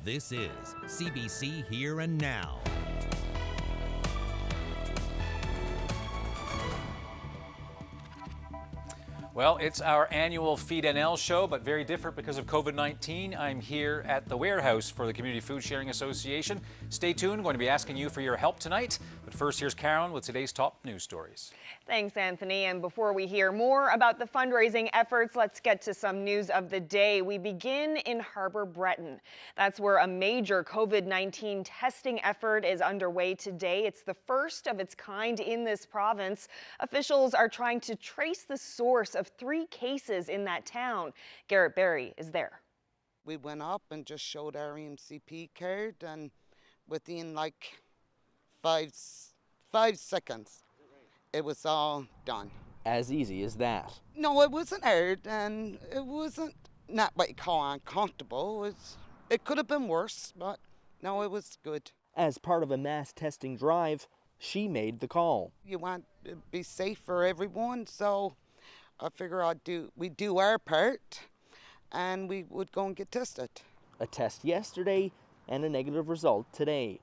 This is CBC Here and Now. Well, it's our annual Feed NL show, but very different because of COVID-19. I'm here at the warehouse for the Community Food Sharing Association. Stay tuned, going to be asking you for your help tonight. But first, here's Karen with today's top news stories. Thanks, Anthony. And before we hear more about the fundraising efforts, let's get to some news of the day. We begin in Harbour Breton. That's where a major COVID-19 testing effort is underway today. It's the first of its kind in this province. Officials are trying to trace the source of 3 cases in that town. Garrett Berry is there. We went up and just showed our EMCP card, and within like five seconds, it was all done. As easy as that. No, it wasn't hard, and it wasn't not what you call uncomfortable. It could have been worse, but no, it was good. As part of a mass testing drive, she made the call. You want to be safe for everyone, so I figure we do our part, and we would go and get tested. A test yesterday and a negative result today.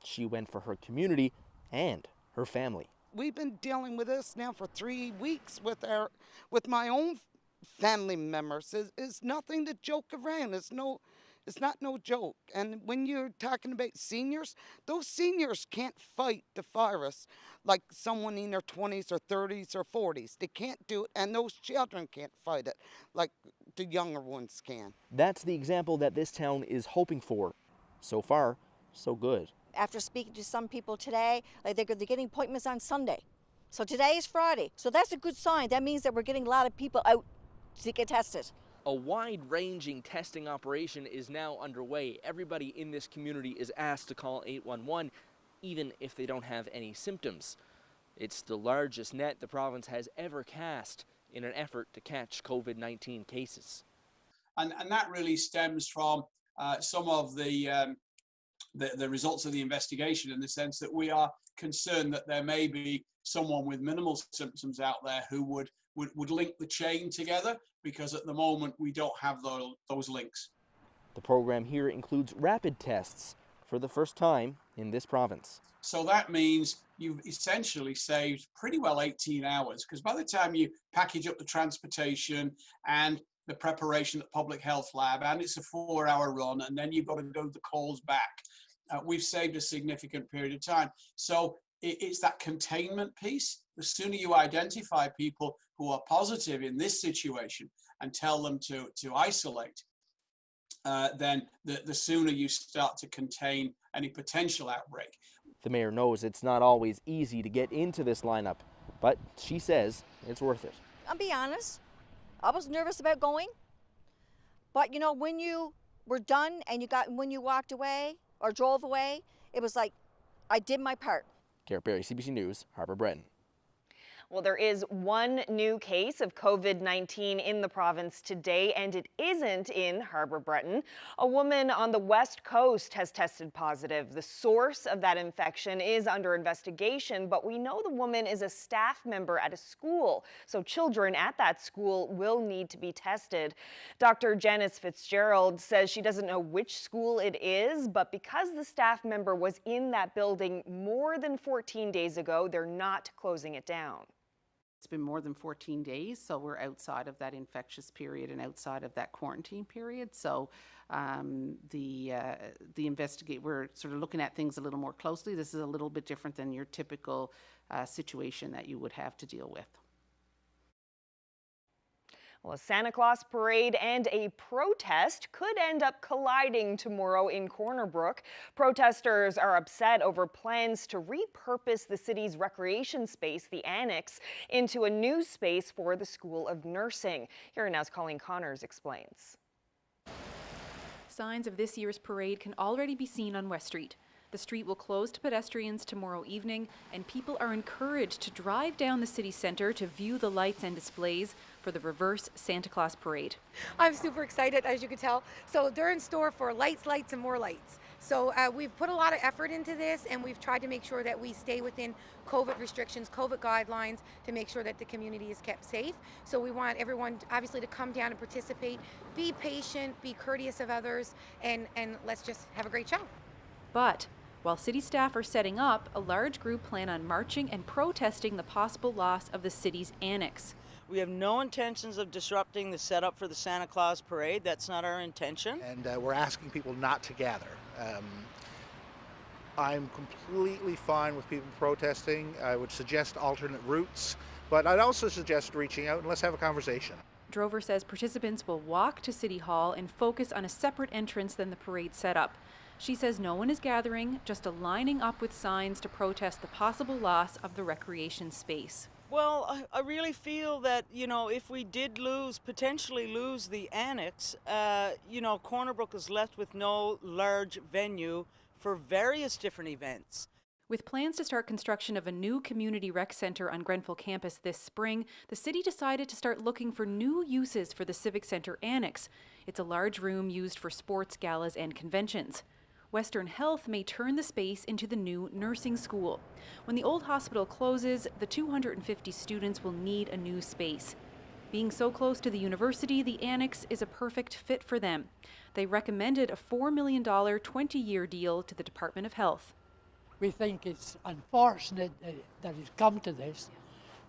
She went for her community and her family. We've been dealing with this now for 3 weeks with my own family members. It's nothing to joke around. It's not no joke. And when you're talking about seniors, those seniors can't fight the virus like someone in their 20s or 30s or 40s. They can't do it, and those children can't fight it like the younger ones can. That's the example that this town is hoping for. So far, so good. After speaking to some people today, like they're getting appointments on Sunday. So today is Friday. So that's a good sign. That means that we're getting a lot of people out to get tested. A wide-ranging testing operation is now underway. Everybody in this community is asked to call 811, even if they don't have any symptoms. It's the largest net the province has ever cast in an effort to catch COVID-19 cases. And that really stems from some of the results of the investigation, in the sense that we are concerned that there may be someone with minimal symptoms out there who would link the chain together, because at the moment we don't have those links. The program here includes rapid tests for the first time in this province. So that means you've essentially saved pretty well 18 hours, because by the time you package up the transportation and the preparation at Public Health Lab, and it's a 4-hour run, and then you've got to go the calls back, we've saved a significant period of time. So it's that containment piece. The sooner you identify people who are positive in this situation and tell them to isolate, then the sooner you start to contain any potential outbreak. The mayor knows it's not always easy to get into this lineup, but she says it's worth it. I'll be honest, I was nervous about going, but you know, when you were done and when you walked away or drove away, it was like I did my part. Garrett Berry, CBC News, Harbour Breton. Well, there is one new case of COVID-19 in the province today, and it isn't in Harbour Breton. A woman on the West Coast has tested positive. The source of that infection is under investigation, but we know the woman is a staff member at a school, so children at that school will need to be tested. Dr. Janice Fitzgerald says she doesn't know which school it is, but because the staff member was in that building more than 14 days ago, they're not closing it down. It's been more than 14 days, so we're outside of that infectious period and outside of that quarantine period. So we're sort of looking at things a little more closely. This is a little bit different than your typical situation that you would have to deal with. Well, a Santa Claus parade and a protest could end up colliding tomorrow in Brook. Protesters are upset over plans to repurpose the city's recreation space, the Annex, into a new space for the School of Nursing. Here now's Colleen Connors explains. Signs of this year's parade can already be seen on West Street. The street will close to pedestrians tomorrow evening, and people are encouraged to drive down the city centre to view the lights and displays for the reverse Santa Claus parade. I'm super excited, as you can tell. So they're in store for lights, and more lights. So we've put a lot of effort into this, and we've tried to make sure that we stay within COVID restrictions, COVID guidelines, to make sure that the community is kept safe. So we want everyone obviously to come down and participate, be patient, be courteous of others, and let's just have a great show. But while city staff are setting up, a large group plan on marching and protesting the possible loss of the city's annex. We have no intentions of disrupting the setup for the Santa Claus parade. That's not our intention. And we're asking people not to gather. I'm completely fine with people protesting. I would suggest alternate routes, but I'd also suggest reaching out and let's have a conversation. Drover says participants will walk to City Hall and focus on a separate entrance than the parade setup. She says no one is gathering, just lining up with signs to protest the possible loss of the recreation space. Well, I really feel that, if we did potentially lose the annex, Corner Brook is left with no large venue for various different events. With plans to start construction of a new community rec center on Grenfell campus this spring, the city decided to start looking for new uses for the Civic Center annex. It's a large room used for sports, galas, and conventions. Western Health may turn the space into the new nursing school. When the old hospital closes, the 250 students will need a new space. Being so close to the university, the annex is a perfect fit for them. They recommended a $4 million 20-year deal to the Department of Health. We think it's unfortunate that it's come to this.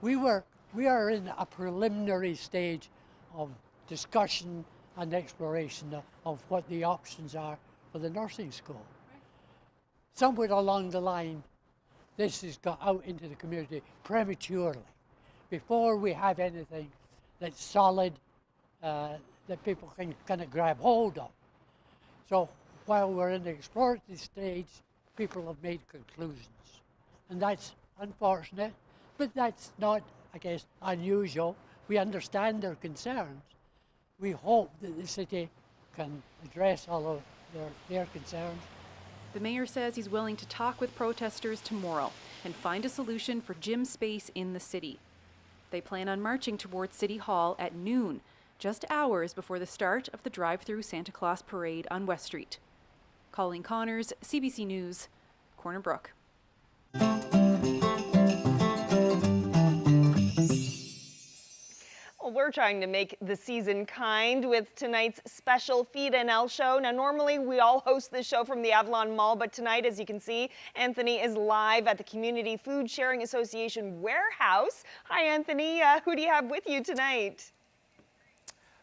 We are in a preliminary stage of discussion and exploration of what the options are for the nursing school. Somewhere along the line, this has got out into the community prematurely, before we have anything that's solid, that people can kind of grab hold of. So while we're in the exploratory stage, people have made conclusions. And that's unfortunate, but that's not, I guess, unusual. We understand their concerns. We hope that the city can address all of their concerns. The mayor says he's willing to talk with protesters tomorrow and find a solution for gym space in the city. They plan on marching towards City Hall at noon, just hours before the start of the drive-through Santa Claus parade on West Street. Colleen Connors, CBC News, Corner Brook. Well, we're trying to make the season kind with tonight's special Feed NL show. Now, normally we all host this show from the Avalon Mall, but tonight, as you can see, Anthony is live at the Community Food Sharing Association warehouse. Hi, Anthony. Who do you have with you tonight?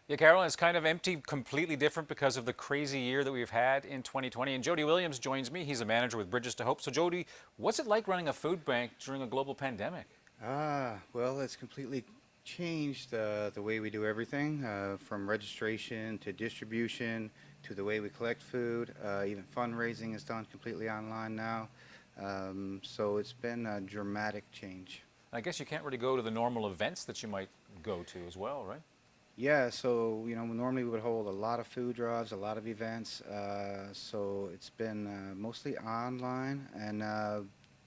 Yeah, Carolyn, it's kind of empty, completely different because of the crazy year that we've had in 2020. And Jody Williams joins me. He's a manager with Bridges to Hope. So, Jody, what's it like running a food bank during a global pandemic? Well, it's completely changed the way we do everything, from registration to distribution to the way we collect food. Even fundraising is done completely online now. So it's been a dramatic change. I guess you can't really go to the normal events that you might go to as well, right? Yeah, so normally we would hold a lot of food drives, a lot of events. So it's been mostly online, and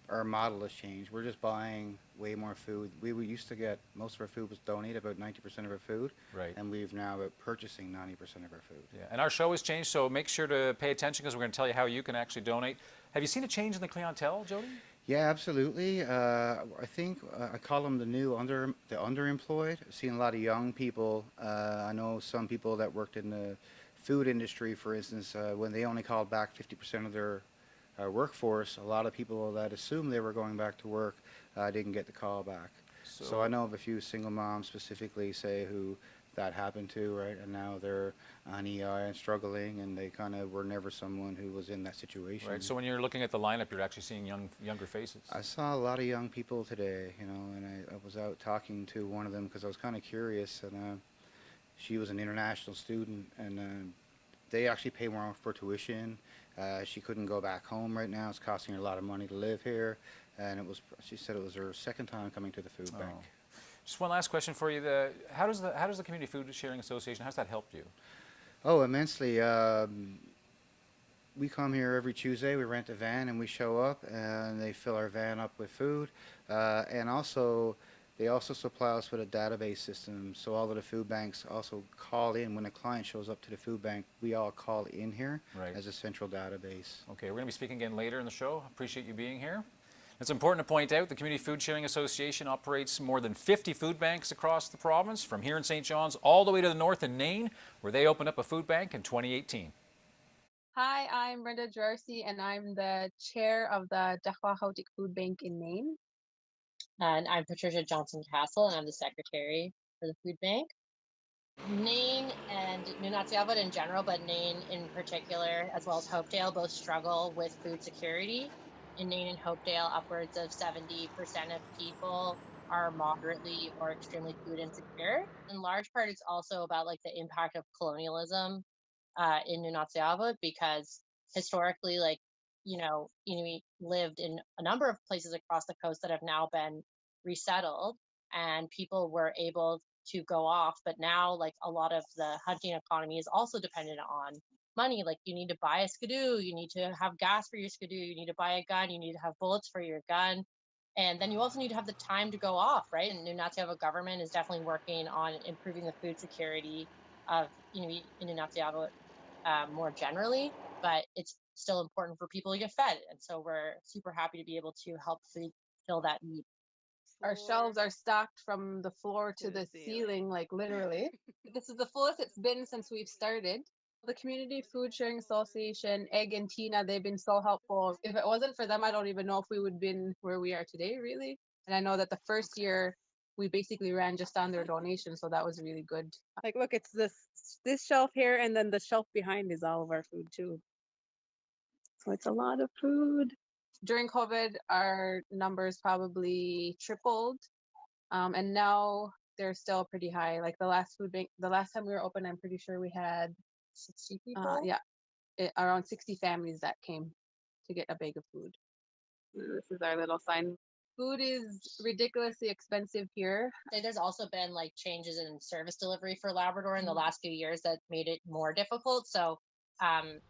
our model has changed. We're just buying way more food. We used to get, most of our food was donated, about 90% of our food. Right. And we've now purchasing 90% of our food. Yeah, and our show has changed, so make sure to pay attention because we're going to tell you how you can actually donate. Have you seen a change in the clientele, Jody? Yeah, absolutely. I think I call them the underemployed. I've seen a lot of young people. I know some people that worked in the food industry, for instance, when they only called back 50% of their workforce, a lot of people that assumed they were going back to work didn't get the call back. So I know of a few single moms specifically, say, who that happened to, right? And now they're on EI and struggling, and they kind of were never someone who was in that situation. Right. So when you're looking at the lineup, you're actually seeing younger faces. I saw a lot of young people today, and I was out talking to one of them because I was kind of curious, and she was an international student, and they actually pay more for tuition. She couldn't go back home right now. It's costing her a lot of money to live here, and she said it was her second time coming to the food bank. Just one last question for you. How does the Community Food Sharing Association, how's that helped you? Oh, immensely. We come here every Tuesday. We rent a van and we show up, and they fill our van up with food. And also, They also supply us with a database system, so all of the food banks also call in. When a client shows up to the food bank, we all call in here as a central database. Okay, we're going to be speaking again later in the show. Appreciate you being here. It's important to point out the Community Food Sharing Association operates more than 50 food banks across the province, from here in St. John's all the way to the north in Nain, where they opened up a food bank in 2018. Hi, I'm Brenda Jarcy, and I'm the chair of the Dachwa-Hautik Food Bank in Nain. And I'm Patricia Johnson-Castle, and I'm the secretary for the food bank. Nain and Nunatsiavut in general, but Nain in particular, as well as Hopedale, both struggle with food security. In Nain and Hopedale, upwards of 70% of people are moderately or extremely food insecure. In large part, it's also about like the impact of colonialism in Nunatsiavut, because historically, like, Inuit lived in a number of places across the coast that have now been resettled, and people were able to go off. But now, like, a lot of the hunting economy is also dependent on money. Like, you need to buy a skidoo, you need to have gas for your skidoo, you need to buy a gun, you need to have bullets for your gun, and then you also need to have the time to go off, right? And Nunatsiavut government is definitely working on improving the food security of Inuit in Nunatsiavut more generally, but it's still important for people to get fed. And so we're super happy to be able to help fill that need. Our shelves are stocked from the floor to the ceiling, like literally. This is the fullest it's been since we've started. The Community Food Sharing Association, Egg and Tina, they've been so helpful. If it wasn't for them, I don't even know if we would have been where we are today, really. And I know that the first year we basically ran just on their donation, so that was really good. Like, look, it's this shelf here, and then the shelf behind is all of our food too. So it's a lot of food. During COVID, our numbers probably tripled, and now they're still pretty high. Like the last food bank, the last time we were open, I'm pretty sure we had 60 people. Around 60 families that came to get a bag of food. This is our little sign. Food is ridiculously expensive here. There's also been like changes in service delivery for Labrador in the last few years that made it more difficult. So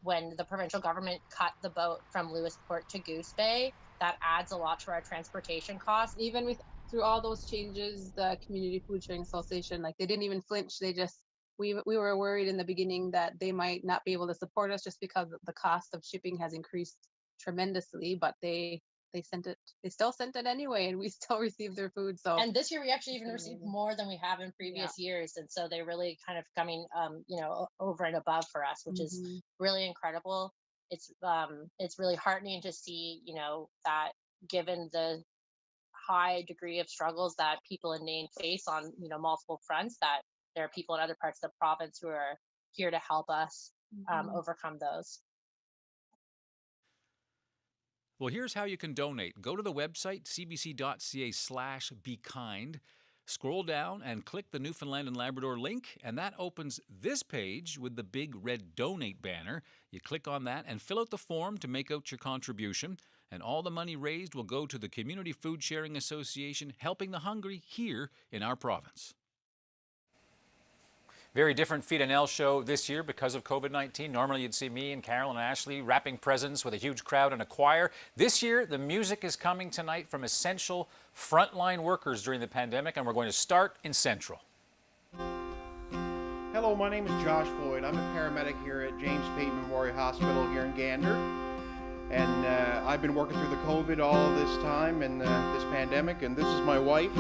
when the provincial government cut the boat from Lewisport to Goose Bay, that adds a lot to our transportation costs. Even through all those changes, the Community Food Sharing Association, like, they didn't even flinch. They just, we were worried in the beginning that they might not be able to support us just because the cost of shipping has increased tremendously, but they still sent it anyway, and we still received their food. So, and this year we actually even received more than we have in previous years, and so they're really kind of coming over and above for us, which is really incredible. It's really heartening to see, that given the high degree of struggles that people in Nain face on multiple fronts, that there are people in other parts of the province who are here to help us overcome those. Well, here's how you can donate. Go to the website, cbc.ca/bekind. Scroll down and click the Newfoundland and Labrador link, and that opens this page with the big red donate banner. You click on that and fill out the form to make out your contribution, and all the money raised will go to the Community Food Sharing Association, helping the hungry here in our province. Very different Feed and L show this year because of COVID-19. Normally you'd see me and Carol and Ashley wrapping presents with a huge crowd and a choir. This year, the music is coming tonight from essential frontline workers during the pandemic, and we're going to start in Central. Hello, my name is Josh Floyd. I'm a paramedic here at James Payton Memorial Hospital here in Gander. And I've been working through the COVID all of this time and this pandemic, and this is my wife.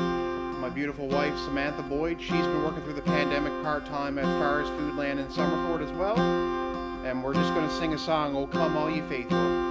My beautiful wife, Samantha Boyd. She's been working through the pandemic part-time at Farr's Foodland in Summerford as well. And we're just going to sing a song, "Oh Come All Ye Faithful."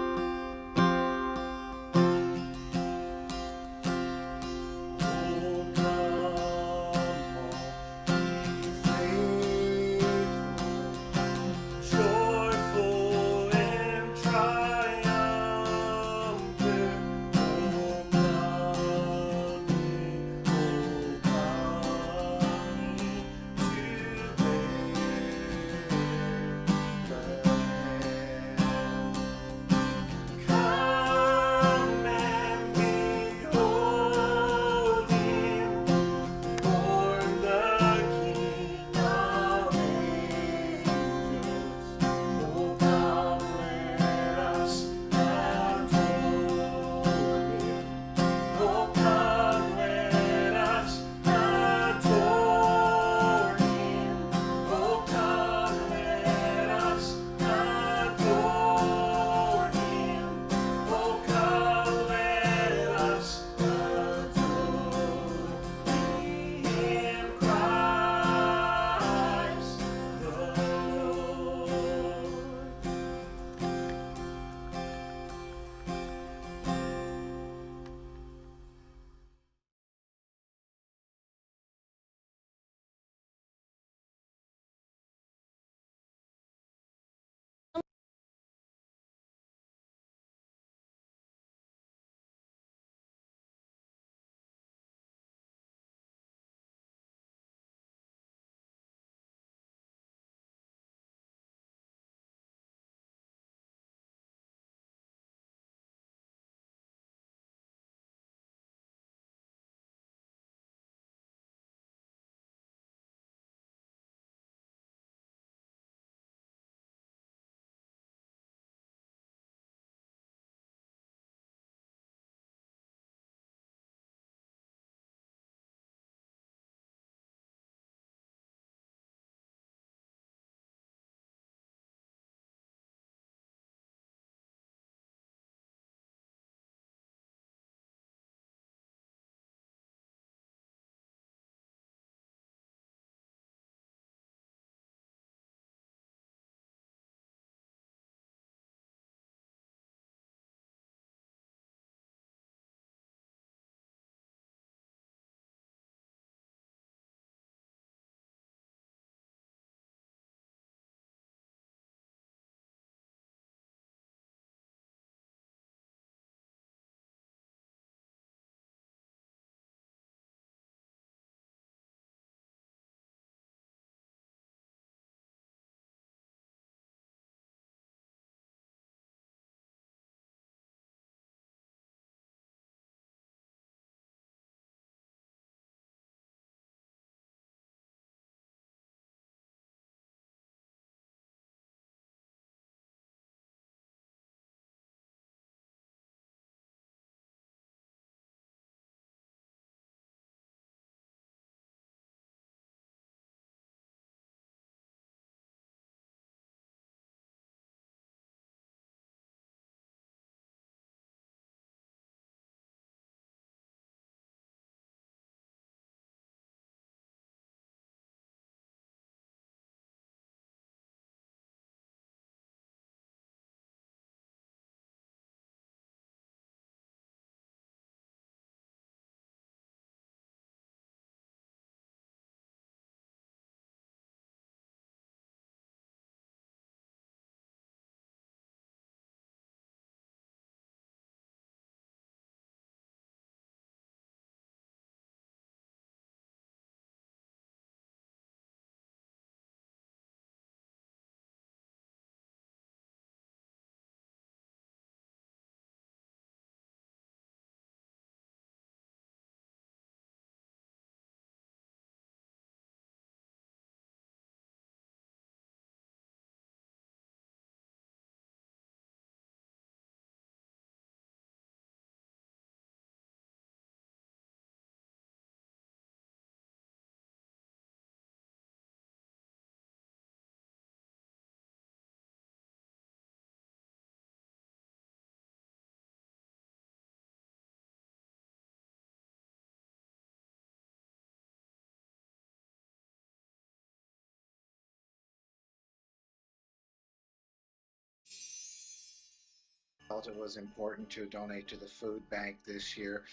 felt it was important to donate to the food bank this year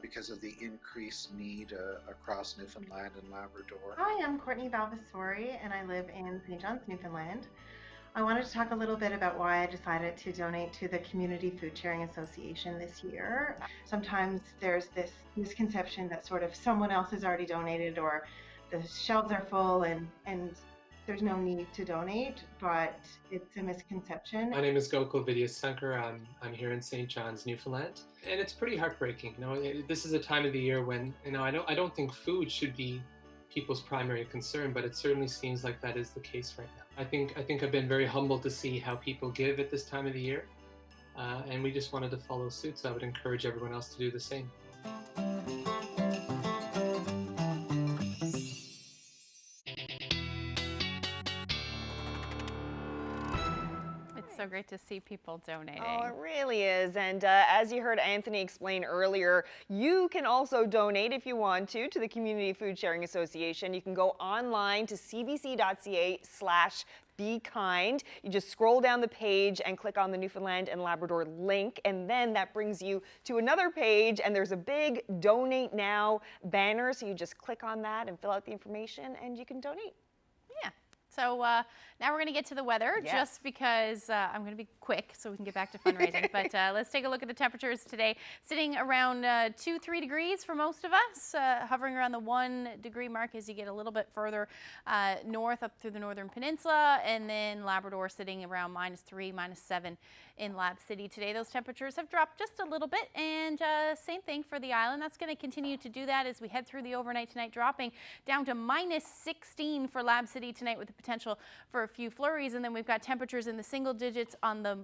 because of the increased need across Newfoundland and Labrador. Hi, I'm Courtney Valvasori and I live in St. John's, Newfoundland. I wanted to talk a little bit about why I decided to donate to the Community Food Sharing Association this year. Sometimes there's this misconception that sort of someone else has already donated or the shelves are full and there's no need to donate, but it's a misconception. My name is Gokul Vidyasankar. I'm here in St. John's, Newfoundland, and it's pretty heartbreaking. This is a time of the year when I don't think food should be people's primary concern, but it certainly seems like that is the case right now. I think I've been very humbled to see how people give at this time of the year, and we just wanted to follow suit. So I would encourage everyone else to do the same. So great to see people donating. Oh, it really is. And as you heard Anthony explain earlier, you can also donate if you want to the Community Food Sharing Association. You can go online to cbc.ca/bekind. You just scroll down the page and click on the Newfoundland and Labrador link, and then that brings you to another page, and there's a big Donate Now banner. So you just click on that and fill out the information, and you can donate. Yeah. So now we're going to get to the weather, just because I'm going to be quick so we can get back to fundraising. But let's take a look at the temperatures today. Sitting around 2-3 degrees for most of us, hovering around the 1 degree mark as you get a little bit further north up through the northern peninsula, and then Labrador sitting around -3, -7 in Lab City today. Those temperatures have dropped just a little bit, and same thing for the island. That's going to continue to do that as we head through the overnight tonight, dropping down to -16 for Lab City tonight with the potential for a few flurries, and then we've got temperatures in the single digits on the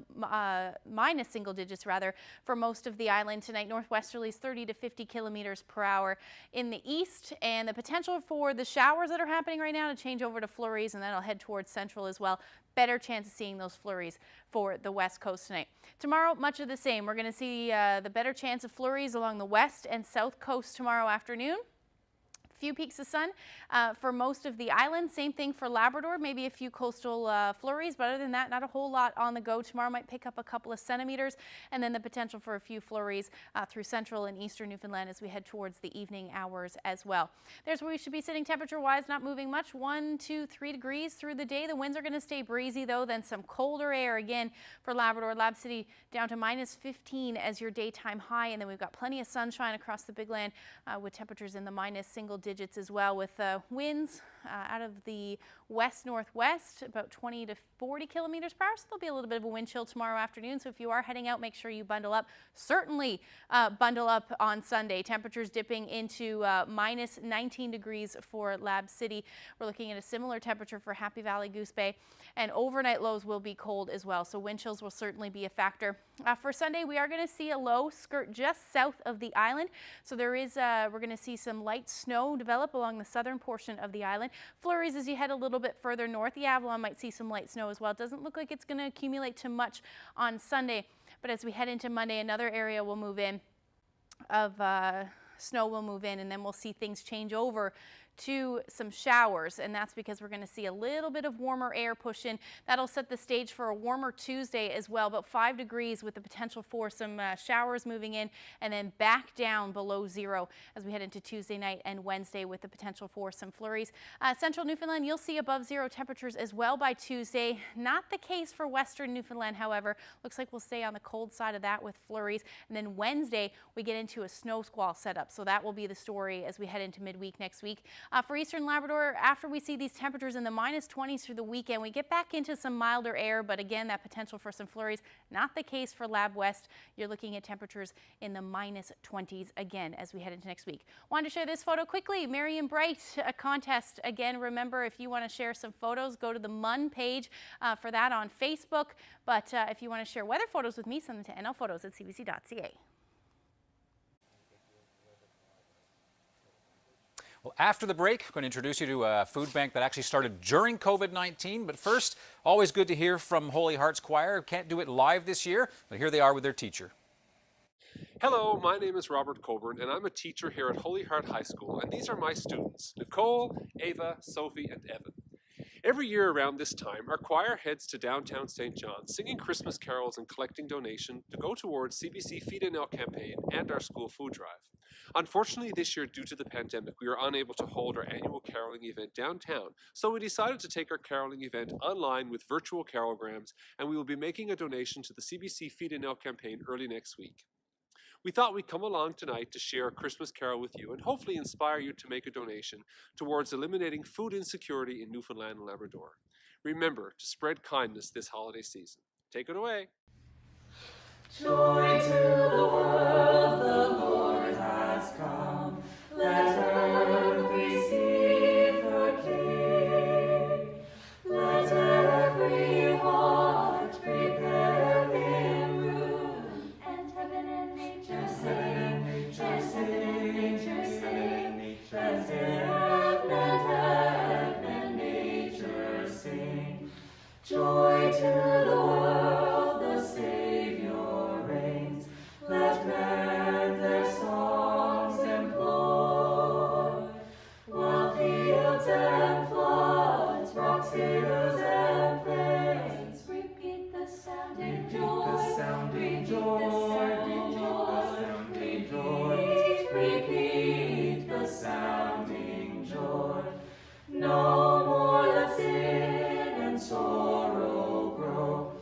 minus single digits rather for most of the island tonight. Northwesterlies 30 to 50 kilometers per hour in the east, and the potential for the showers that are happening right now to change over to flurries, and then I'll head towards central as well. Better chance of seeing those flurries for the west coast tonight. Tomorrow, much of the same. We're going to see the better chance of flurries along the west and south coast tomorrow afternoon. Few peaks of sun for most of the island. Same thing for Labrador, maybe a few coastal flurries, but other than that, not a whole lot on the go. Tomorrow might pick up a couple of centimeters, and then the potential for a few flurries through central and eastern Newfoundland as we head towards the evening hours as well. There's where we should be sitting temperature-wise, not moving much, 1, 2, 3 degrees through the day. The winds are going to stay breezy, though, then some colder air again for Labrador. Lab City down to -15 as your daytime high, and then we've got plenty of sunshine across the big land with temperatures in the minus single digits as well, with winds out of the west-northwest about 20 to 40 kilometers per hour. So there'll be a little bit of a wind chill tomorrow afternoon. So if you are heading out, make sure you bundle up. Certainly bundle up on Sunday. Temperatures dipping into -19 degrees for Lab City. We're looking at a similar temperature for Happy Valley, Goose Bay, and overnight lows will be cold as well. So wind chills will certainly be a factor. For Sunday, we are going to see a low skirt just south of the island. So there is, we're going to see some light snow develop along the southern portion of the island. Flurries as you head a little bit further north. The Avalon might see some light snow as well. It doesn't look like it's going to accumulate too much on Sunday, but as we head into Monday, another area will move in of snow will move in, and then we'll see things change over to some showers, and that's because we're going to see a little bit of warmer air push in. That'll set the stage for a warmer Tuesday as well, about 5 degrees with the potential for some showers moving in, and then back down below 0 as we head into Tuesday night and Wednesday with the potential for some flurries. Central Newfoundland, you'll see above 0 temperatures as well by Tuesday. Not the case for Western Newfoundland, however. Looks like we'll stay on the cold side of that with flurries, and then Wednesday we get into a snow squall setup, so that will be the story as we head into midweek next week. For Eastern Labrador, after we see these temperatures in the -20s through the weekend, we get back into some milder air, but again, that potential for some flurries, not the case for Lab West. You're looking at temperatures in the -20s again as we head into next week. Wanted to share this photo quickly. Merry and Bright, a contest. Again, remember, if you want to share some photos, go to the MUN page for that on Facebook. But if you want to share weather photos with me, send them to nlphotos@cbc.ca. Well, after the break, I'm going to introduce you to a food bank that actually started during COVID-19. But first, always good to hear from Holy Hearts Choir. Can't do it live this year, but here they are with their teacher. Hello, my name is Robert Coburn, and I'm a teacher here at Holy Heart High School, and these are my students, Nicole, Ava, Sophie, and Evan. Every year around this time, our choir heads to downtown St. John's, singing Christmas carols and collecting donation to go towards CBC Feed NL campaign and our school food drive. Unfortunately, this year, due to the pandemic, we were unable to hold our annual caroling event downtown, so we decided to take our caroling event online with virtual carolograms, and we will be making a donation to the CBC Feed NL campaign early next week. We thought we'd come along tonight to share a Christmas carol with you and hopefully inspire you to make a donation towards eliminating food insecurity in Newfoundland and Labrador. Remember to spread kindness this holiday season. Take it away. Joy to the world, the Lord has come. Let earth receive her King. Let every heart prepare in room, and heaven and nature sing, and heaven and nature sing, and heaven and nature sing. Joy to the world, the Savior reigns. Let men their songs implore, while fields and floods, rocks, hills and plains repeat the sounding joy, the sounding joy, repeat the sounding joy. No more let sin and sorrow grow.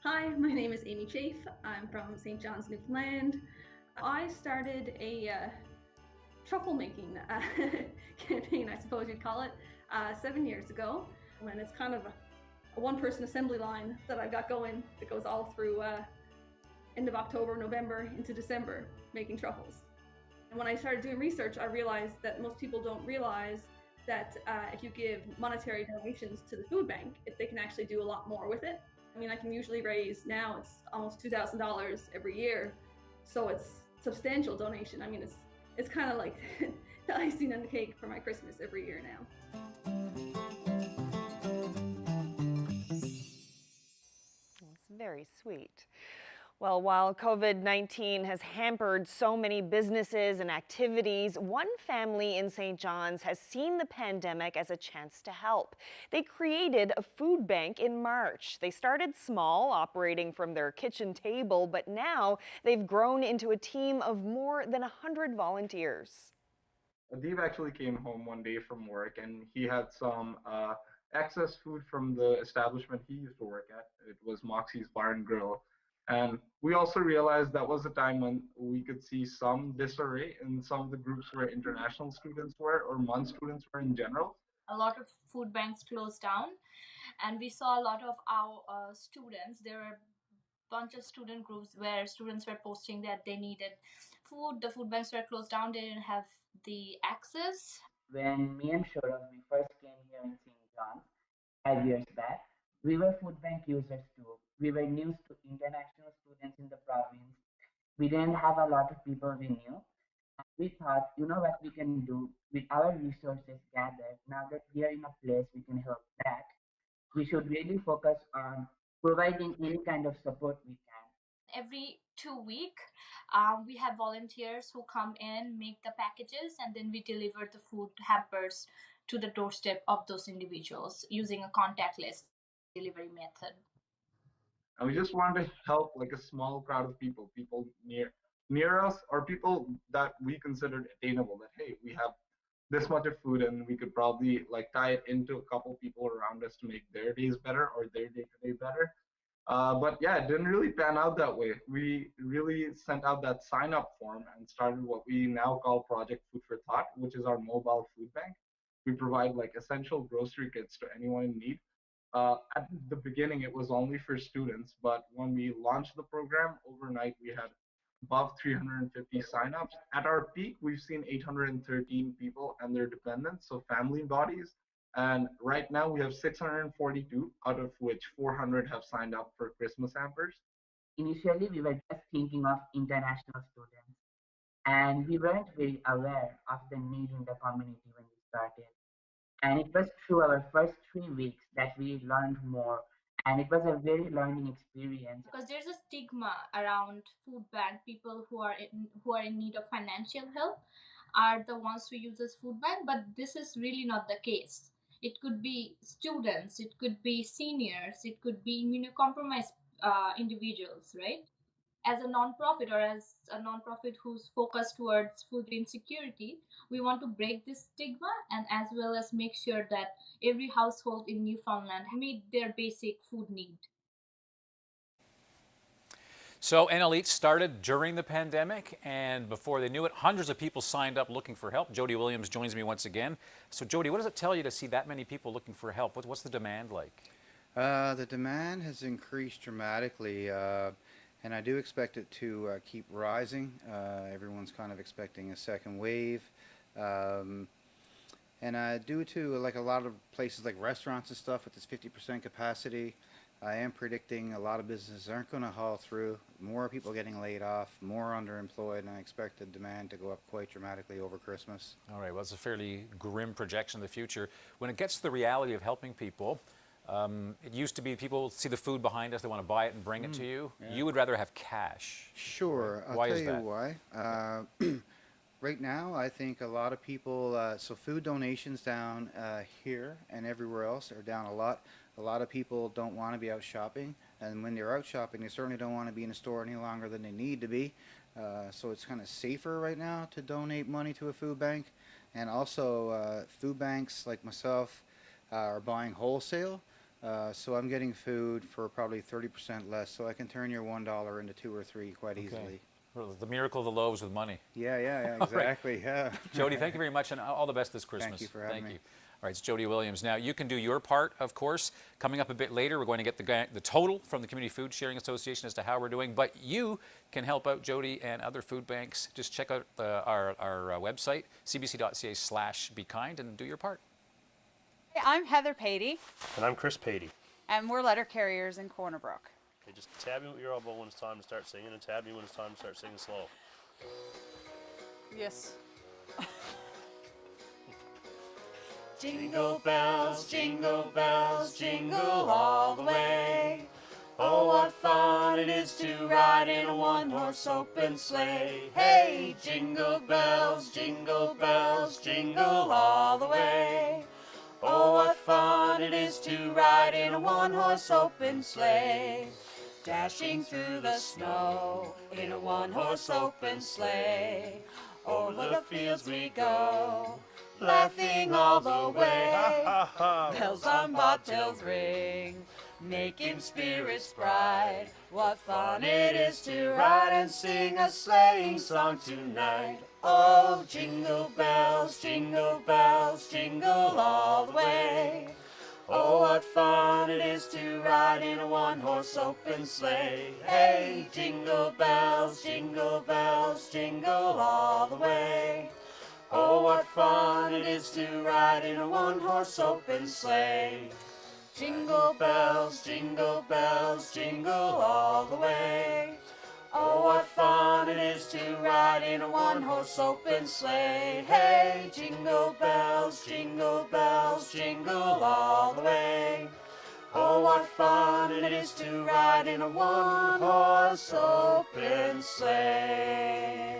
Hi, my name is Amy Chafe. I'm from St. John's, Newfoundland. I started a truffle making campaign, I suppose you'd call it, 7 years ago. And it's kind of a one-person assembly line that I've got going that goes all through end of October, November into December, making truffles. And when I started doing research, I realized that most people don't realize that if you give monetary donations to the food bank, they can actually do a lot more with it. I mean, I can usually raise, now it's almost $2,000 every year, so it's substantial donation. I mean, it's kind of like the icing on the cake for my Christmas every year now. It's very sweet. Well, while COVID-19 has hampered so many businesses and activities, one family in St. John's has seen the pandemic as a chance to help. They created a food bank in March. They started small, operating from their kitchen table, but now they've grown into a team of more than 100 volunteers. Dave actually came home one day from work and he had some excess food from the establishment he used to work at. It was Moxie's Bar and Grill. And we also realized that was a time when we could see some disarray in some of the groups where international students were or MUN students were in general. A lot of food banks closed down, and we saw a lot of our students. There were a bunch of student groups where students were posting that they needed food. The food banks were closed down, they didn't have the access. When me and Shorav, we first came here in St. John's 5 years back, we were food bank users too. We were new to international students in the province. We didn't have a lot of people we knew. We thought, you know what we can do with our resources gathered, now that we are in a place we can help back, we should really focus on providing any kind of support we can. Every 2 weeks, we have volunteers who come in, make the packages, and then we deliver the food hampers to the doorstep of those individuals using a contactless delivery method. And we just wanted to help like a small crowd of people near us, or people that we considered attainable, that hey, we have this much of food and we could probably like tie it into a couple people around us to make their days better or their day-to-day better. But yeah, it didn't really pan out that way. We really sent out that sign-up form and started what we now call Project Food for Thought, which is our mobile food bank. We provide like essential grocery kits to anyone in need. At the beginning, it was only for students, but when we launched the program, overnight we had above 350 signups. At our peak, we've seen 813 people and their dependents, so family bodies. And right now we have 642, out of which 400 have signed up for Christmas hampers. Initially, we were just thinking of international students, and we weren't very aware of the need in the community when we started. And it was through our first 3 weeks that we learned more, and it was a very learning experience. Because there's a stigma around food bank. People who are in need of financial help are the ones who use this food bank, but this is really not the case. It could be students, it could be seniors, it could be immunocompromised individuals, right? As a nonprofit, or as a nonprofit who's focused towards food insecurity, we want to break this stigma and as well as make sure that every household in Newfoundland meet their basic food need. So NLH started during the pandemic, and before they knew it, hundreds of people signed up looking for help. Jody Williams joins me once again. So Jody, what does it tell you to see that many people looking for help? What's the demand like? The demand has increased dramatically, and I do expect it to keep rising. Everyone's kind of expecting a second wave. And due to like a lot of places like restaurants and stuff with this 50% capacity, I am predicting a lot of businesses aren't going to haul through. More people getting laid off, more underemployed, and I expect the demand to go up quite dramatically over Christmas. All right, well, it's a fairly grim projection of the future. When it gets to the reality of helping people, it used to be people see the food behind us, they want to buy it and bring it to you. Yeah. You would rather have cash. Sure. Why I'll is tell that? you why. Right now, I think a lot of people, so food donations down here and everywhere else are down a lot. A lot of people don't want to be out shopping, and when they're out shopping, they certainly don't want to be in a store any longer than they need to be. So it's kind of safer right now to donate money to a food bank. And also, food banks like myself are buying wholesale. So I'm getting food for probably 30% less. So I can turn your $1 into 2 or 3 quite easily. Well, the miracle of the loaves with money. Yeah, All right. exactly. Yeah. Jody, thank you very much, and all the best this Christmas. Thank you for having me. All right, it's Jody Williams. Now, you can do your part, of course. Coming up a bit later, we're going to get the total from the Community Food Sharing Association as to how we're doing, but you can help out Jody and other food banks. Just check out our website, cbc.ca/bekind, and do your part. Hey, I'm Heather Patey. And I'm Chris Patey. And we're letter carriers in Corner Brook. Okay, just tab me with your elbow when it's time to start singing, and tab me when it's time to start singing slow. Yes. Jingle bells, jingle all the way. Oh, what fun it is to ride in a one-horse open sleigh. Hey, jingle bells, jingle all the way. Oh, what fun it is to ride in a one-horse open sleigh. Dashing through the snow in a one-horse open sleigh. Over the fields we go, laughing all the way. Bells on bobtails ring, making spirits bright. What fun it is to ride and sing a sleighing song tonight. Oh, jingle bells, jingle all the way. Oh, what fun it is to ride in a one-horse open sleigh. Hey, jingle bells, jingle all the way. Oh, what fun it is to ride in a one-horse open sleigh. Jingle bells, jingle all the way. Oh, what fun it is to ride in a one-horse open sleigh. Hey, jingle bells, jingle all the way. Oh, what fun it is to ride in a one-horse open sleigh.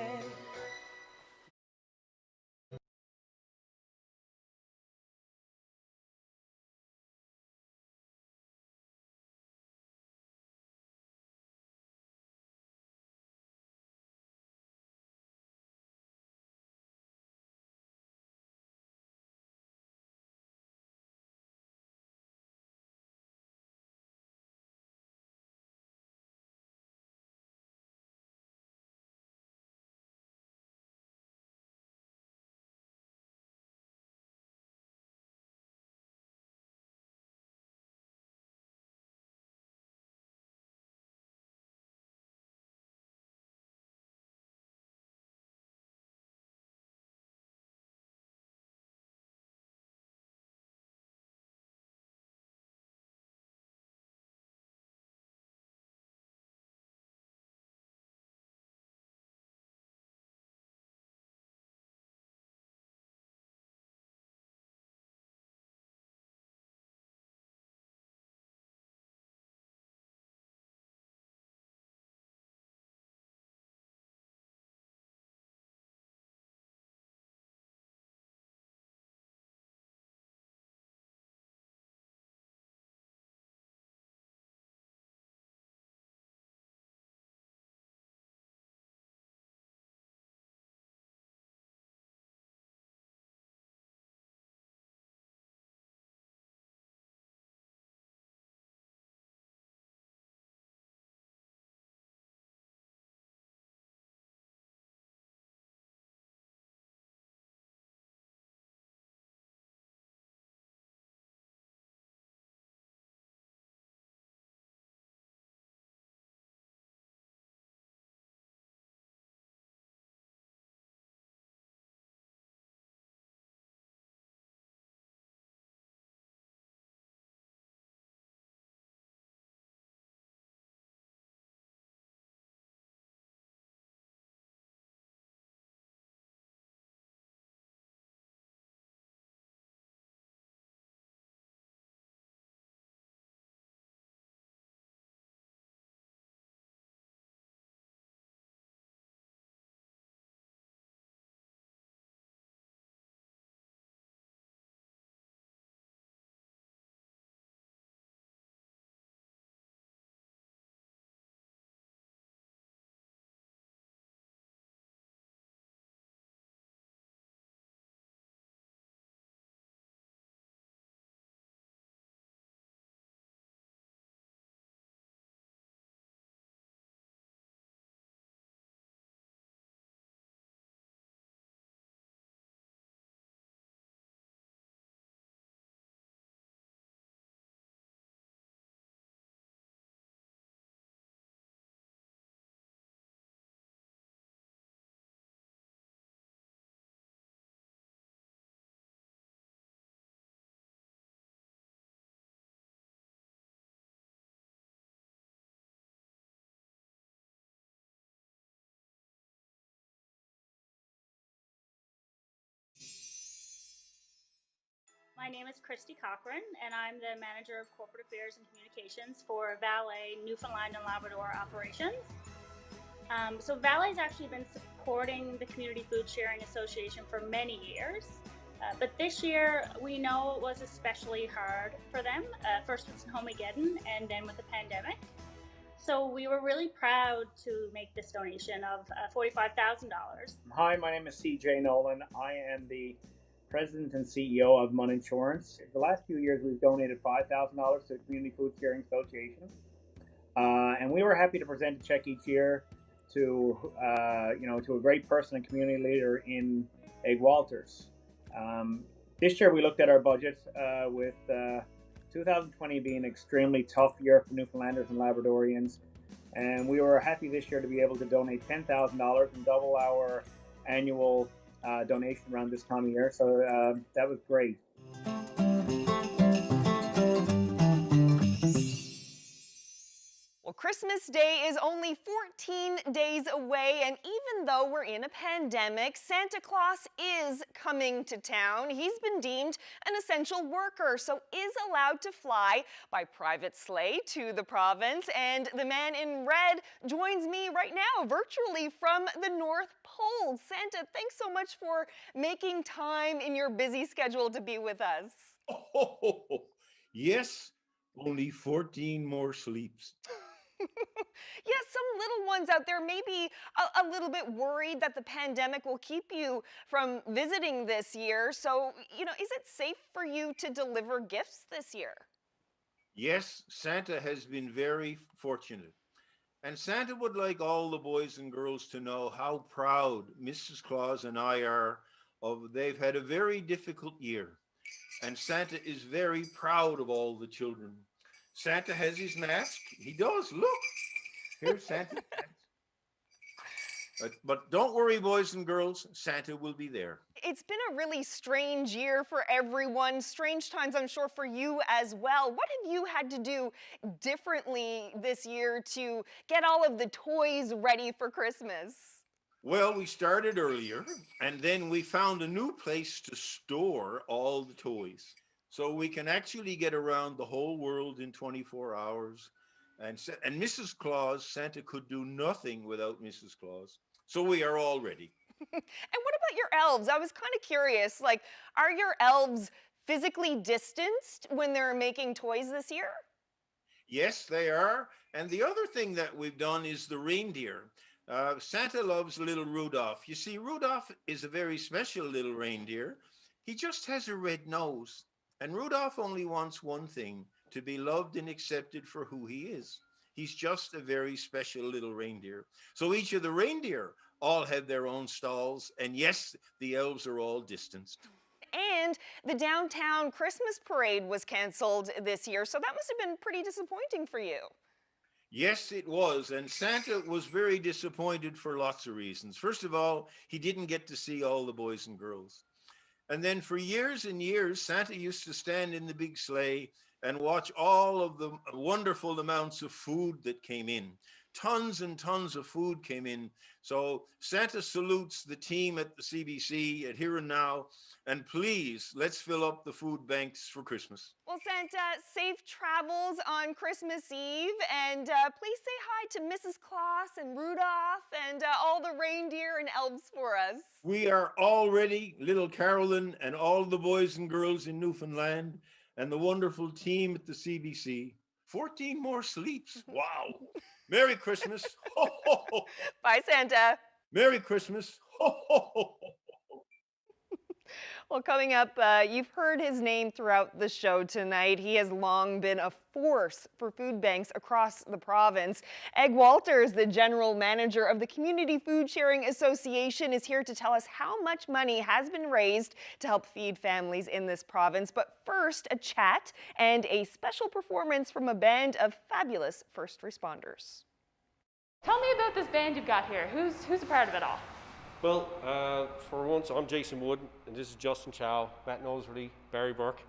My name is Christy Cochran, and I'm the Manager of Corporate Affairs and Communications for Valet Newfoundland and Labrador operations. So Valet's actually been supporting the Community Food Sharing Association for many years, but this year we know it was especially hard for them, first with Snowmageddon and then with the pandemic. So we were really proud to make this donation of $45,000. Hi, my name is CJ Nolan. I am the President and CEO of Mun Insurance. The last few years we've donated $5,000 to the Community Food Sharing Association. And we were happy to present a check each year to to a great person and community leader in Egg Walters. This year we looked at our budget with 2020 being an extremely tough year for Newfoundlanders and Labradorians, and we were happy this year to be able to donate $10,000 and double our annual donation around this time of year. So that was great. Well, Christmas Day is only 14 days away, and even though we're in a pandemic, Santa Claus is coming to town. He's been deemed an essential worker, so is allowed to fly by private sleigh to the province. And the man in red joins me right now, virtually from the North Pole. Santa, thanks so much for making time in your busy schedule to be with us. Oh, yes, only 14 more sleeps. Yes, some little ones out there may be a little bit worried that the pandemic will keep you from visiting this year. So, is it safe for you to deliver gifts this year? Yes, Santa has been very fortunate. And Santa would like all the boys and girls to know how proud Mrs. Claus and I are of. They've had a very difficult year. And Santa is very proud of all the children. Santa has his mask. He does, look. Here's Santa. But don't worry, boys and girls, Santa will be there. It's been a really strange year for everyone. Strange times, I'm sure, for you as well. What have you had to do differently this year to get all of the toys ready for Christmas? Well, we started earlier, and then we found a new place to store all the toys. So we can actually get around the whole world in 24 hours. And Mrs. Claus, Santa could do nothing without Mrs. Claus. So we are all ready. And what about your elves? I was kind of curious, are your elves physically distanced when they're making toys this year? Yes, they are. And the other thing that we've done is the reindeer. Santa loves little Rudolph. You see, Rudolph is a very special little reindeer. He just has a red nose. And Rudolph only wants one thing, to be loved and accepted for who he is. He's just a very special little reindeer. So each of the reindeer all have their own stalls. And yes, the elves are all distanced. And the downtown Christmas parade was canceled this year, so that must have been pretty disappointing for you. Yes, it was. And Santa was very disappointed for lots of reasons. First of all, he didn't get to see all the boys and girls. And then for years and years, Santa used to stand in the big sleigh and watch all of the wonderful amounts of food that came in. Tons and tons of food came in. So Santa salutes the team at the CBC at Here and Now. And please, let's fill up the food banks for Christmas. Well, Santa, safe travels on Christmas Eve. And please say hi to Mrs. Claus and Rudolph and all the reindeer and elves for us. We are all ready, little Carolyn and all the boys and girls in Newfoundland and the wonderful team at the CBC. 14 more sleeps. Wow. Merry Christmas. Ho, ho, ho. Bye, Santa. Merry Christmas. Ho, ho, ho. Well, coming up, you've heard his name throughout the show tonight. He has long been a force for food banks across the province. Egg Walters, the general manager of the Community Food Sharing Association, is here to tell us how much money has been raised to help feed families in this province. But first, a chat and a special performance from a band of fabulous first responders. Tell me about this band you've got here. Who's a part of it all? Well, for once, I'm Jason Wood, and this is Justin Chow, Matt Noseworthy, Barry Burke,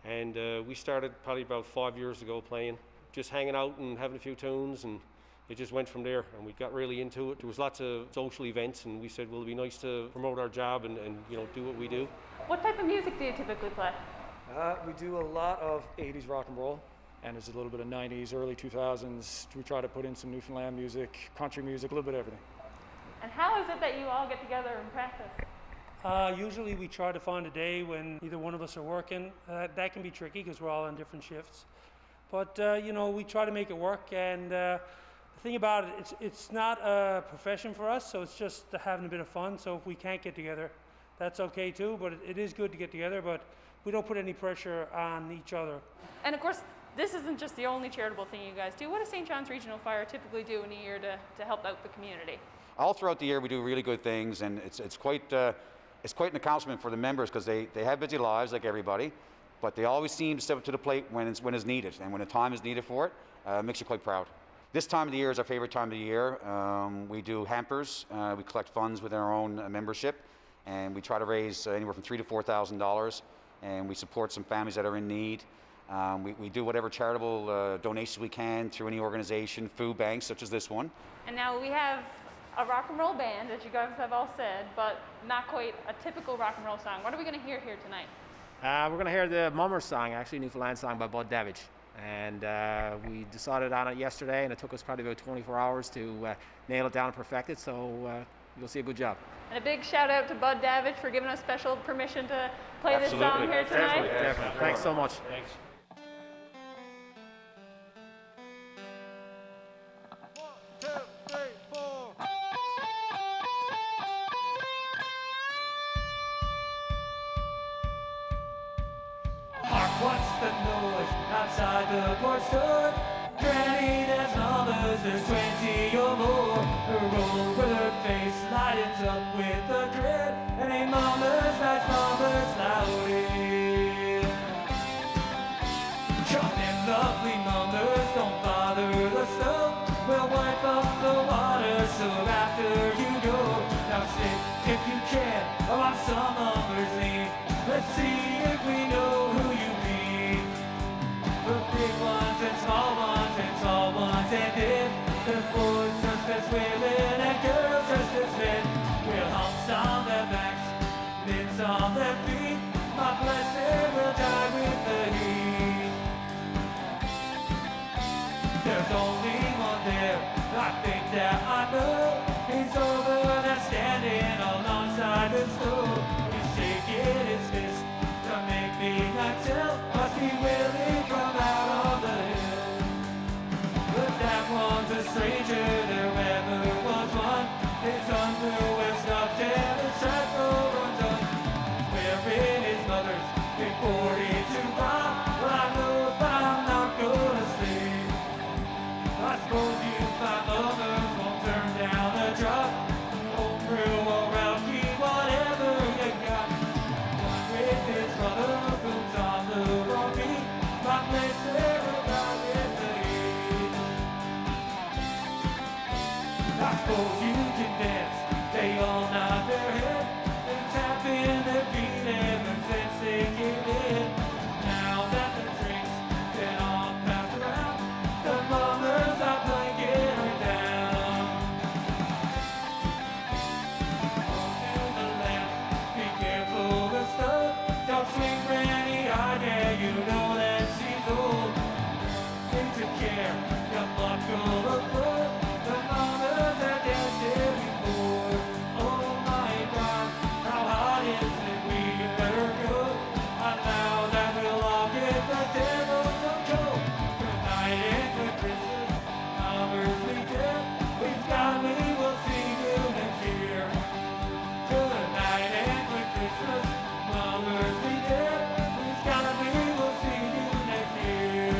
and we started probably about 5 years ago playing, just hanging out and having a few tunes, and it just went from there, and we got really into it. There was lots of social events, and we said, well, it'd be nice to promote our job and do what we do. What type of music do you typically play? We do a lot of 80s rock and roll, and there's a little bit of 90s, early 2000s. We try to put in some Newfoundland music, country music, a little bit of everything. And how is it that you all get together and practice? Usually we try to find a day when either one of us are working. That can be tricky because we're all on different shifts. But, we try to make it work. And the thing about it, it's not a profession for us, so it's just having a bit of fun. So if we can't get together, that's okay too. But it is good to get together, but we don't put any pressure on each other. And of course, this isn't just the only charitable thing you guys do. What does St. John's Regional Fire typically do in a year to help out the community? All throughout the year we do really good things, and it's quite an accomplishment for the members because they have busy lives like everybody, but they always seem to step up to the plate when it's needed, and when the time is needed for it, makes you quite proud. This time of the year is our favorite time of the year. We do hampers, we collect funds with our own membership, and we try to raise anywhere from $3,000 to $4,000, and we support some families that are in need. We do whatever charitable donations we can through any organization, food banks such as this one. And now we have a rock and roll band, as you guys have all said, but not quite a typical rock and roll song. What are we going to hear here tonight? We're going to hear the Mummers song, actually, Newfoundland song by Bud Davidge. And we decided on it yesterday, and it took us probably about 24 hours to nail it down and perfect it, so you'll see a good job. And a big shout out to Bud Davidge for giving us special permission to play this song here tonight. Definitely. Thanks so much. Thanks. What's the noise outside the porch door? Granny, there's numbers, there's 20 or more. Her roller face lightens up with a grin. And ain't mamas, that's mamas loudly. Come in, lovely numbers, don't bother the snow. We'll wipe up the water, so after you go, now sit if you can on some numbers lead. Let's see if we know who you mean. The big ones and small ones and tall ones and thin. There's boys just as women and girls just as men. With humps on their backs, mitts on their feet. My blessed will die with the heat. There's only one there, I think that I know. He's over there standing alongside the stove. He's shaking his fist to make me not tell. Must be willing from out on the hill. But that one's a stranger, there ever was one. His underwear stuffed and his shirts all undone. He's wearing his mother's big 42 bomb. Well, I know if I'm not gonna sleep. I suppose you find others won't turn down a drop. Home brew or rowdy, whatever you got. One with his brother, boots on the wrong beat. My place will die with the heat. I suppose you can dance, they all nod their head and tap in their feet ever since they came in. Now that the drinks been all passed around, the mummers are blanking her down. Go to the left, be careful the stuff. Don't swing Granny hard, yeah, you know that she's old. Into care, you buckle the foot. The mummers are dancing before. Oh my God, how hard is it we better go? And now that we'll all get the devil some coke. Good night and good Christmas, mummers we did. We've got, we will see you next year. Good night and good Christmas, mummers we did. We've got, we will see you next year.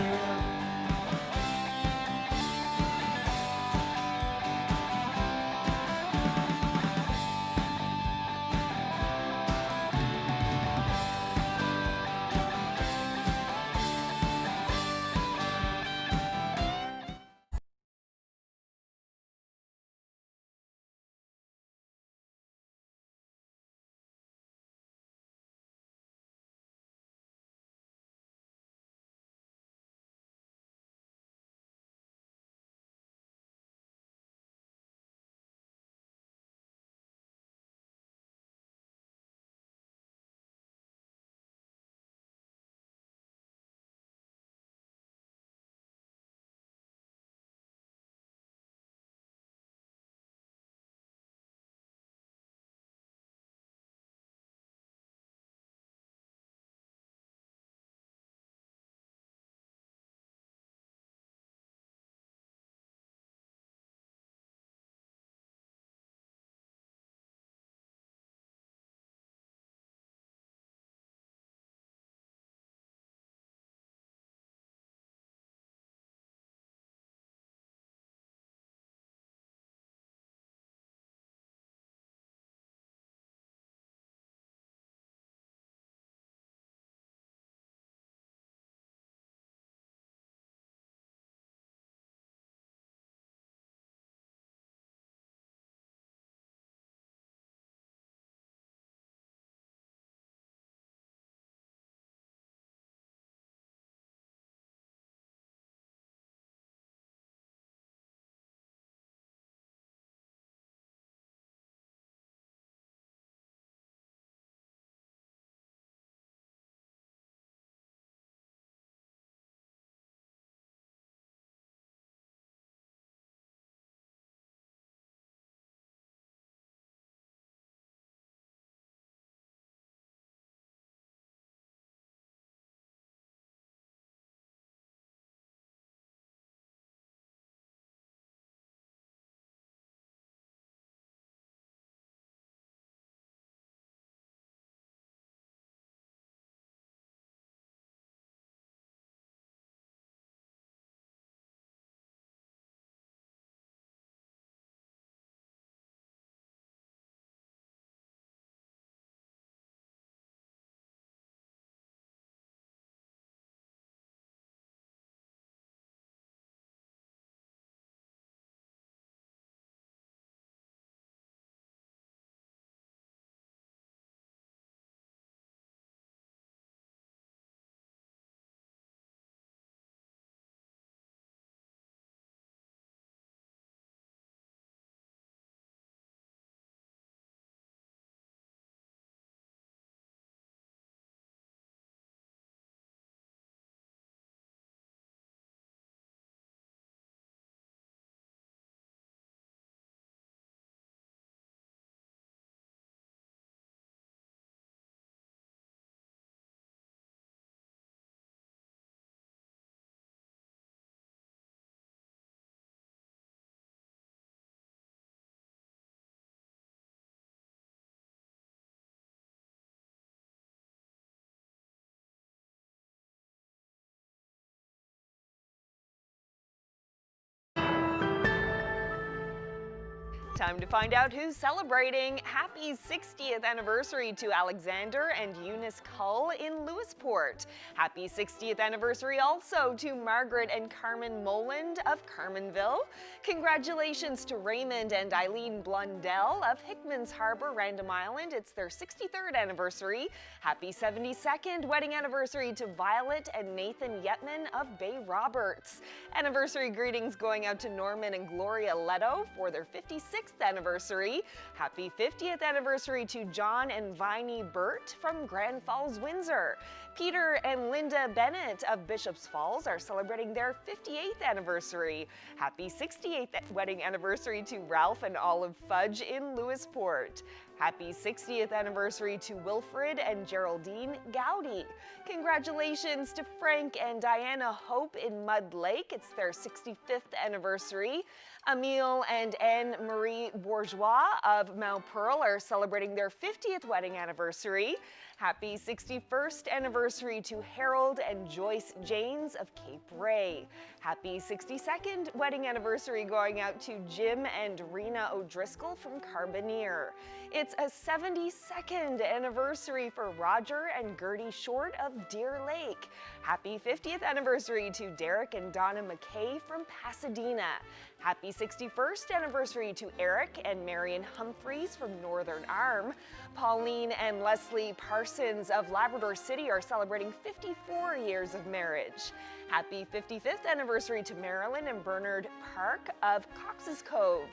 Time to find out who's celebrating. Happy 60th anniversary to Alexander and Eunice Cull in Lewisport. Happy 60th anniversary also to Margaret and Carmen Moland of Carmenville. Congratulations to Raymond and Eileen Blundell of Hickman's Harbour, Random Island. It's their 63rd anniversary. Happy 72nd wedding anniversary to Violet and Nathan Yetman of Bay Roberts. Anniversary greetings going out to Norman and Gloria Leto for their 56th anniversary. Happy 50th anniversary to John and Viney Burt from Grand Falls, Windsor. Peter and Linda Bennett of Bishops Falls are celebrating their 58th anniversary. Happy 68th wedding anniversary to Ralph and Olive Fudge in Lewisport. Happy 60th anniversary to Wilfred and Geraldine Gowdy. Congratulations to Frank and Diana Hope in Mud Lake. It's their 65th anniversary. Emile and Anne-Marie Bourgeois of Mount Pearl are celebrating their 50th wedding anniversary. Happy 61st anniversary to Harold and Joyce Janes of Cape Ray. Happy 62nd wedding anniversary going out to Jim and Rena O'Driscoll from Carbonear. It's a 72nd anniversary for Roger and Gertie Short of Deer Lake. Happy 50th anniversary to Derek and Donna McKay from Pasadena. Happy 61st anniversary to Eric and Marion Humphreys from Northern Arm. Pauline and Leslie Parsons of Labrador City are celebrating 54 years of marriage. Happy 55th anniversary to Marilyn and Bernard Park of Cox's Cove.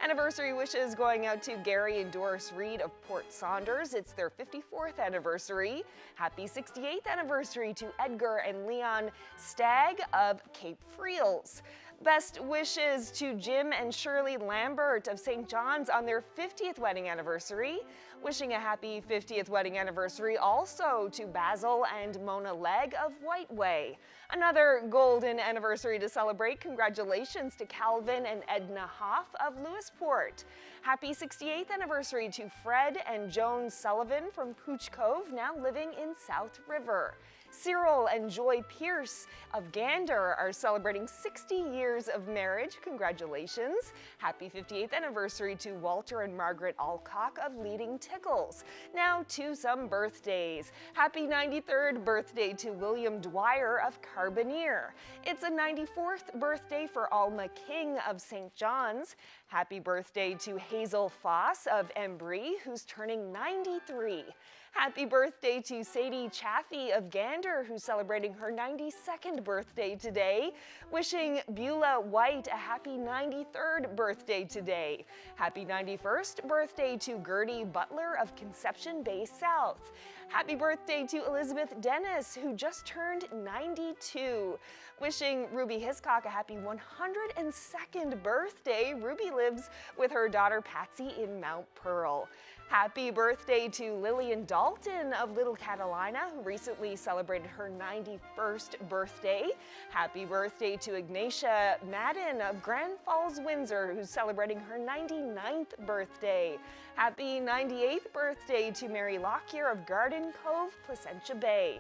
Anniversary wishes going out to Gary and Doris Reed of Port Saunders. It's their 54th anniversary. Happy 68th anniversary to Edgar and Leon Stagg of Cape Friels. Best wishes to Jim and Shirley Lambert of St. John's on their 50th wedding anniversary. Wishing a happy 50th wedding anniversary also to Basil and Mona Legg of Whiteway. Another golden anniversary to celebrate. Congratulations to Calvin and Edna Hoff of Lewisport. Happy 68th anniversary to Fred and Joan Sullivan from Pooch Cove, now living in South River. Cyril and Joy Pierce of Gander are celebrating 60 years of marriage. Congratulations. Happy 58th anniversary to Walter and Margaret Alcock of Leading Tickles. Now to some birthdays. Happy 93rd birthday to William Dwyer of Carbonear. It's a 94th birthday for Alma King of St. John's. Happy birthday to Hazel Foss of Embry, who's turning 93. Happy birthday to Sadie Chaffee of Gander, who's celebrating her 92nd birthday today. Wishing Beulah White a happy 93rd birthday today. Happy 91st birthday to Gertie Butler of Conception Bay South. Happy birthday to Elizabeth Dennis, who just turned 92. Wishing Ruby Hiscock a happy 102nd birthday. Ruby lives with her daughter Patsy in Mount Pearl. Happy birthday to Lillian Dalton of Little Catalina, who recently celebrated her 91st birthday. Happy birthday to Ignatia Madden of Grand Falls, Windsor, who's celebrating her 99th birthday. Happy 98th birthday to Mary Lockyer of Garden Cove, Placentia Bay.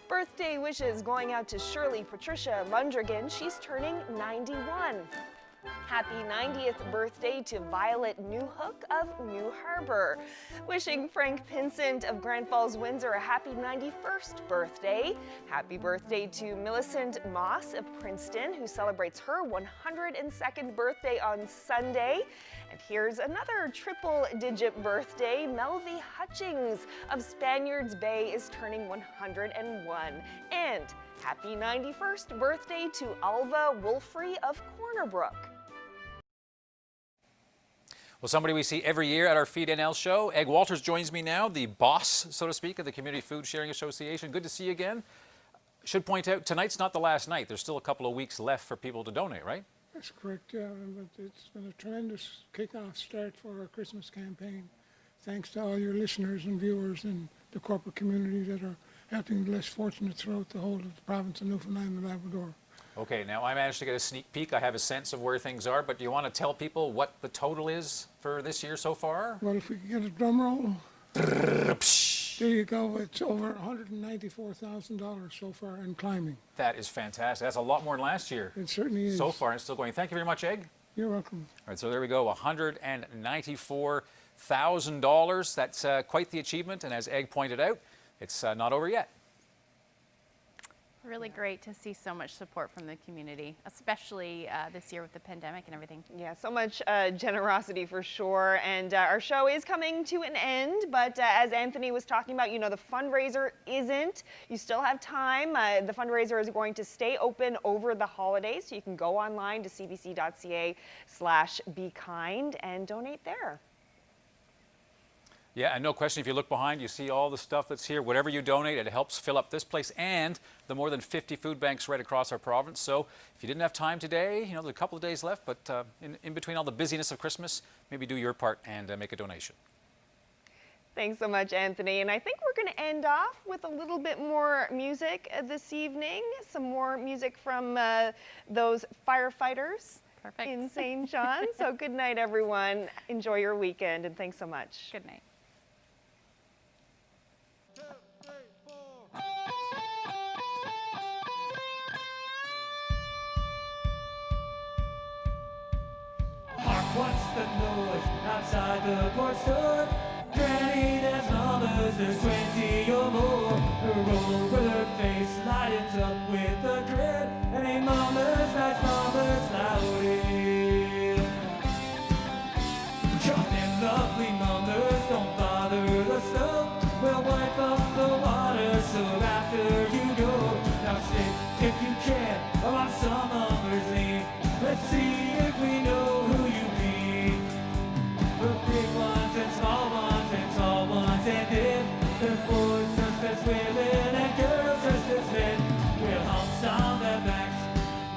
Birthday wishes going out to Shirley Patricia Lundrigan. She's turning 91. Happy 90th birthday to Violet Newhook of New Harbour. Wishing Frank Pinsent of Grand Falls, Windsor a happy 91st birthday. Happy birthday to Millicent Moss of Princeton, who celebrates her 102nd birthday on Sunday. And here's another triple-digit birthday. Melvie Hutchings of Spaniards Bay is turning 101. And happy 91st birthday to Alva Wolfrey of Corner Brook. Well, somebody we see every year at our Feed NL show. Egg Walters joins me now, the boss, so to speak, of the Community Food Sharing Association. Good to see you again. Should point out, tonight's not the last night. There's still a couple of weeks left for people to donate, right? That's correct, yeah. But it's been a tremendous kickoff start for our Christmas campaign. Thanks to all your listeners and viewers and the corporate community that are helping the less fortunate throughout the whole of the province of Newfoundland and Labrador. Okay, now I managed to get a sneak peek. I have a sense of where things are, but do you want to tell people what the total is for this year so far? Well, if we could get a drum roll. There you go. It's over $194,000 so far and climbing. That is fantastic. That's a lot more than last year. It certainly is. So far, and still going. Thank you very much, Egg. You're welcome. All right, so there we go, $194,000. That's quite the achievement, and as Egg pointed out, it's not over yet. Really great to see so much support from the community, especially this year with the pandemic and everything. Yeah, so much generosity for sure. And our show is coming to an end, but as Anthony was talking about, you know, the fundraiser isn't. You still have time. The fundraiser is going to stay open over the holidays, so you can go online to cbc.ca/bekind and donate there. Yeah, and no question, if you look behind, you see all the stuff that's here. Whatever you donate, it helps fill up this place and the more than 50 food banks right across our province. So if you didn't have time today, you know, there's a couple of days left, but in between all the busyness of Christmas, maybe do your part and make a donation. Thanks so much, Anthony. And I think we're going to end off with a little bit more music this evening. Some more music from those firefighters. Perfect. In St. John. So good night, everyone. Enjoy your weekend, and thanks so much. Good night. What's the noise outside the porch door? Granny, there's numbers, there's 20 or more. Her over face lightens up with a grin. And ain't mama's nice, mama's loudy. Come in, lovely numbers, don't bother the snow. We'll wipe up the water, so after you go, now sit if you can on some numbers lean. Let's see if we know who you be. The big ones and small ones and tall ones and thin. There's boys just as women and girls just as men. We'll humps on their backs,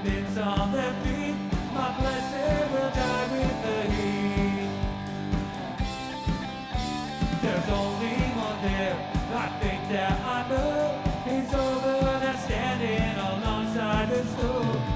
mitts on their feet. My blessed will die with the heat. There's only one there, I think that I know. He's over there standing alongside the stove.